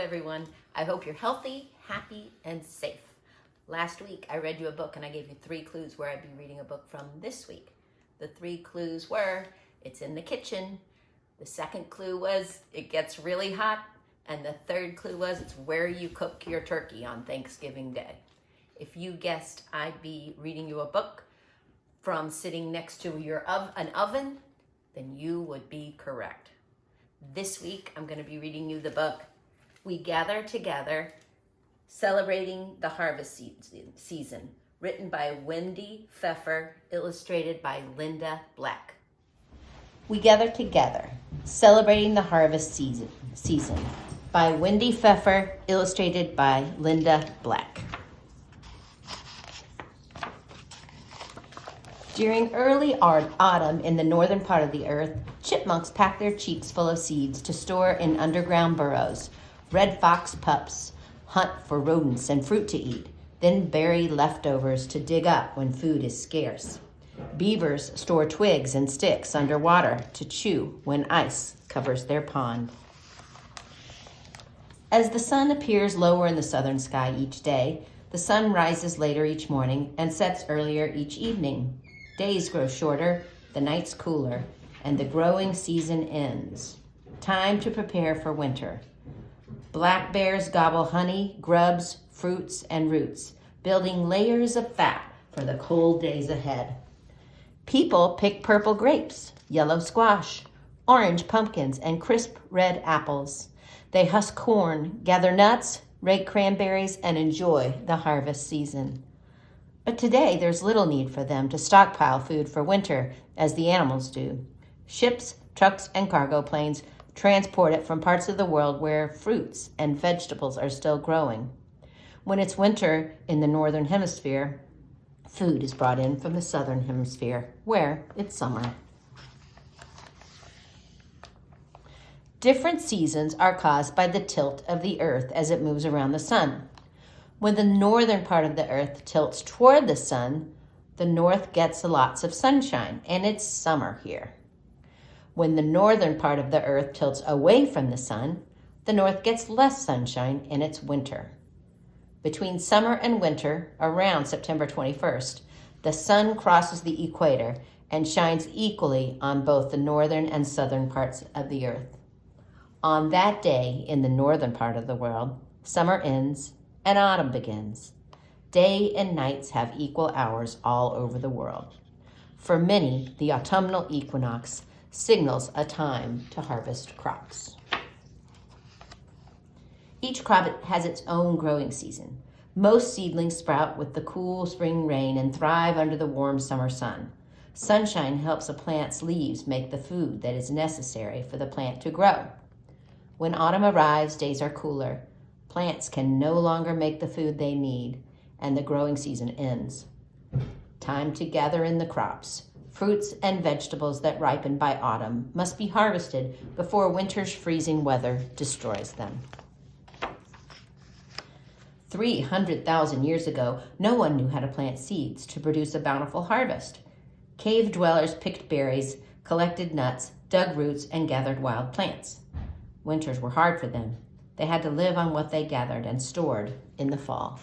everyone. I hope you're healthy, happy, and safe. Last week, I read you a book and I gave you 3 clues where I'd be reading a book from this week. The 3 clues were, it's in the kitchen. The second clue was, it gets really hot. And the third clue was, it's where you cook your turkey on Thanksgiving Day. If you guessed I'd be reading you a book from sitting next to an oven, then you would be correct. This week, I'm going to be reading you the book, We Gather Together, Celebrating the Harvest Season, written by Wendy Pfeffer, illustrated by Linda Black. We Gather Together, Celebrating the Harvest Season, by Wendy Pfeffer, illustrated by Linda Black. During early autumn in the northern part of the earth, chipmunks pack their cheeks full of seeds to store in underground burrows. Red fox pups hunt for rodents and fruit to eat, then bury leftovers to dig up when food is scarce. Beavers store twigs and sticks underwater to chew when ice covers their pond. As the sun appears lower in the southern sky each day, the sun rises later each morning and sets earlier each evening. Days grow shorter, the nights cooler, and the growing season ends. Time to prepare for winter. Black bears gobble honey, grubs, fruits, and roots, building layers of fat for the cold days ahead. People pick purple grapes, yellow squash, orange pumpkins, and crisp red apples. They husk corn, gather nuts, rake cranberries, and enjoy the harvest season. But today, there's little need for them to stockpile food for winter, as the animals do. Ships, trucks, and cargo planes transport it from parts of the world where fruits and vegetables are still growing. When it's winter in the northern hemisphere, food is brought in from the southern hemisphere, where it's summer. Different seasons are caused by the tilt of the earth as it moves around the sun. When the northern part of the earth tilts toward the sun, the north gets lots of sunshine, and it's summer here. When the northern part of the earth tilts away from the sun, the north gets less sunshine, and it's winter. Between summer and winter, around September 21st, the sun crosses the equator and shines equally on both the northern and southern parts of the earth. On that day, in the northern part of the world, summer ends and autumn begins. Day and nights have equal hours all over the world. For many, the autumnal equinox signals a time to harvest crops. Each crop has its own growing season. Most seedlings sprout with the cool spring rain and thrive under the warm summer sun. Sunshine helps a plant's leaves make the food that is necessary for the plant to grow. When autumn arrives, days are cooler. Plants can no longer make the food they need, and the growing season ends. Time to gather in the crops. Fruits and vegetables that ripen by autumn must be harvested before winter's freezing weather destroys them. 300,000 years ago, no one knew how to plant seeds to produce a bountiful harvest. Cave dwellers picked berries, collected nuts, dug roots, and gathered wild plants. Winters were hard for them. They had to live on what they gathered and stored in the fall.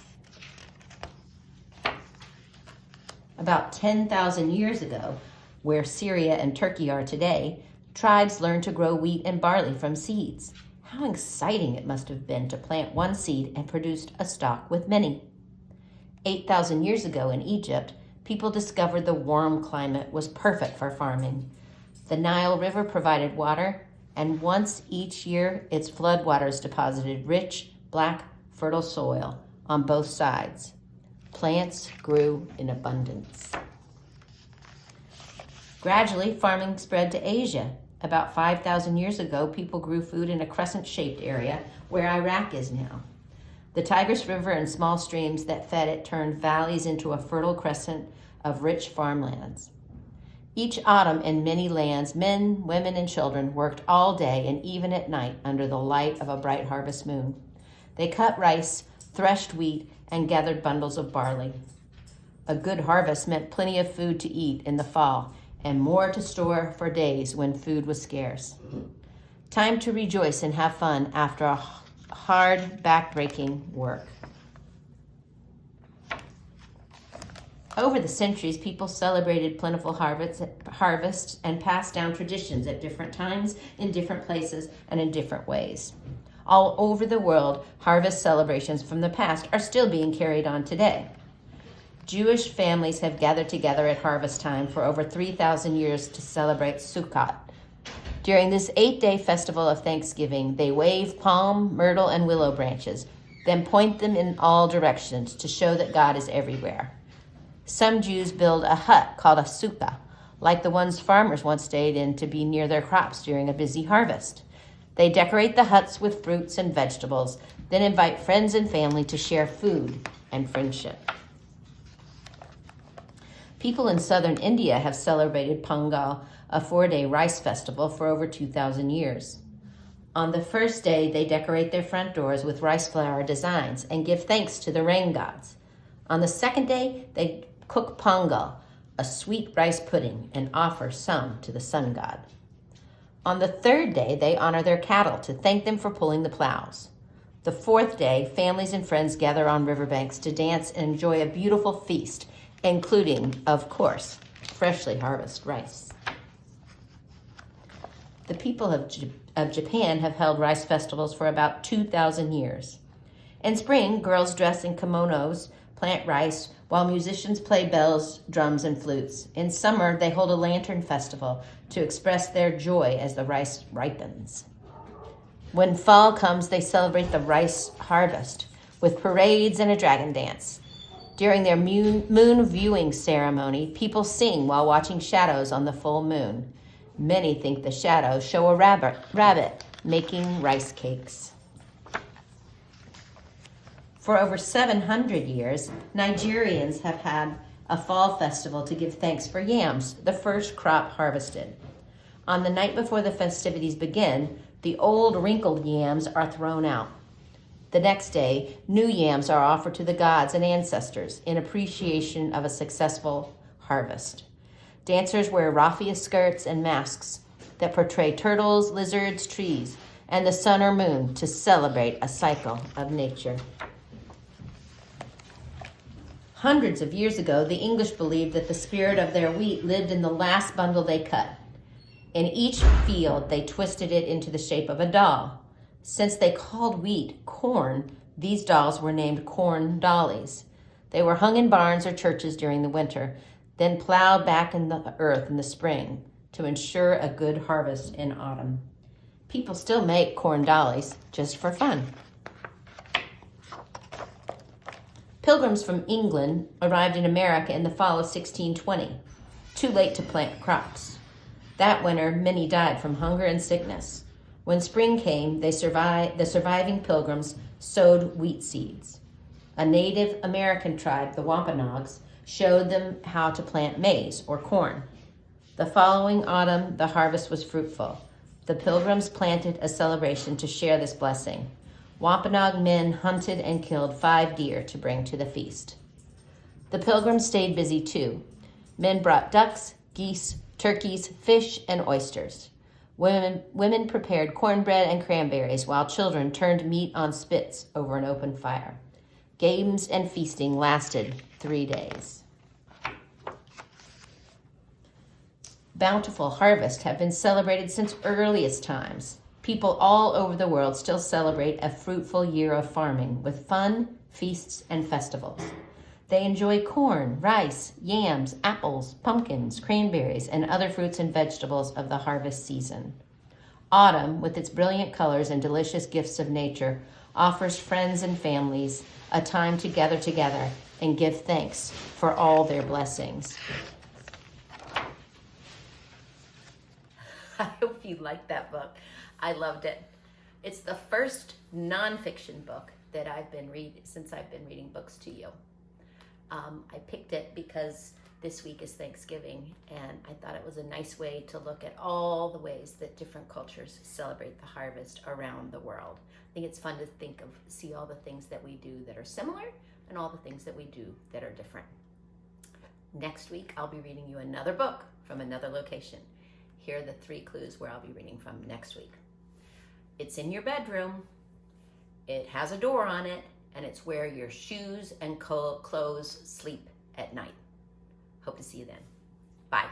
About 10,000 years ago, where Syria and Turkey are today, tribes learned to grow wheat and barley from seeds. How exciting it must have been to plant one seed and produce a stalk with many. 8,000 years ago in Egypt, people discovered the warm climate was perfect for farming. The Nile River provided water, and once each year, its floodwaters deposited rich, black, fertile soil on both sides. Plants grew in abundance. Gradually, farming spread to Asia. About 5,000 years ago, people grew food in a crescent-shaped area where Iraq is now. The Tigris River and small streams that fed it turned valleys into a fertile crescent of rich farmlands. Each autumn in many lands, men, women, and children worked all day and even at night under the light of a bright harvest moon. They cut rice, threshed wheat, and gathered bundles of barley. A good harvest meant plenty of food to eat in the fall and more to store for days when food was scarce. Time to rejoice and have fun after a hard, back-breaking work. Over the centuries, people celebrated plentiful harvests and passed down traditions at different times, in different places, and in different ways. All over the world, harvest celebrations from the past are still being carried on today. Jewish families have gathered together at harvest time for over 3,000 years to celebrate Sukkot. During this 8-day festival of Thanksgiving, they wave palm, myrtle, and willow branches, then point them in all directions to show that God is everywhere. Some Jews build a hut called a sukkah, like the ones farmers once stayed in to be near their crops during a busy harvest. They decorate the huts with fruits and vegetables, then invite friends and family to share food and friendship. People in southern India have celebrated Pongal, a 4-day rice festival, for over 2,000 years. On the first day, they decorate their front doors with rice flower designs and give thanks to the rain gods. On the second day, they cook pongal, a sweet rice pudding, and offer some to the sun god. On the third day, they honor their cattle to thank them for pulling the plows. The fourth day, families and friends gather on riverbanks to dance and enjoy a beautiful feast, including, of course, freshly harvested rice. The people of Japan have held rice festivals for about 2,000 years. In spring, girls dress in kimonos, plant rice, while musicians play bells, drums, and flutes. In summer, they hold a lantern festival to express their joy as the rice ripens. When fall comes, they celebrate the rice harvest with parades and a dragon dance. During their moon viewing ceremony, people sing while watching shadows on the full moon. Many think the shadows show a rabbit making rice cakes. For over 700 years, Nigerians have had a fall festival to give thanks for yams, the first crop harvested. On the night before the festivities begin, the old wrinkled yams are thrown out. The next day, new yams are offered to the gods and ancestors in appreciation of a successful harvest. Dancers wear raffia skirts and masks that portray turtles, lizards, trees, and the sun or moon to celebrate a cycle of nature. Hundreds of years ago, the English believed that the spirit of their wheat lived in the last bundle they cut. In each field, they twisted it into the shape of a doll. Since they called wheat corn, these dolls were named corn dollies. They were hung in barns or churches during the winter, then plowed back in the earth in the spring to ensure a good harvest in autumn. People still make corn dollies just for fun. Pilgrims from England arrived in America in the fall of 1620, too late to plant crops. That winter, many died from hunger and sickness. When spring came, the surviving pilgrims sowed wheat seeds. A Native American tribe, the Wampanoags, showed them how to plant maize or corn. The following autumn, the harvest was fruitful. The pilgrims planted a celebration to share this blessing. Wampanoag men hunted and killed 5 deer to bring to the feast. The pilgrims stayed busy too. Men brought ducks, geese, turkeys, fish, and oysters. Women prepared cornbread and cranberries, while children turned meat on spits over an open fire. Games and feasting lasted 3 days. Bountiful harvests have been celebrated since earliest times. People all over the world still celebrate a fruitful year of farming with fun, feasts, and festivals. They enjoy corn, rice, yams, apples, pumpkins, cranberries, and other fruits and vegetables of the harvest season. Autumn, with its brilliant colors and delicious gifts of nature, offers friends and families a time to gather together and give thanks for all their blessings. I hope you liked that book. I loved it. It's the first nonfiction book that I've been reading since I've been reading books to you. I picked it because this week is Thanksgiving, and I thought it was a nice way to look at all the ways that different cultures celebrate the harvest around the world. I think it's fun to see all the things that we do that are similar and all the things that we do that are different. Next week, I'll be reading you another book from another location. Here are the 3 clues where I'll be reading from next week. It's in your bedroom. It has a door on it, and it's where your shoes and clothes sleep at night. Hope to see you then. Bye.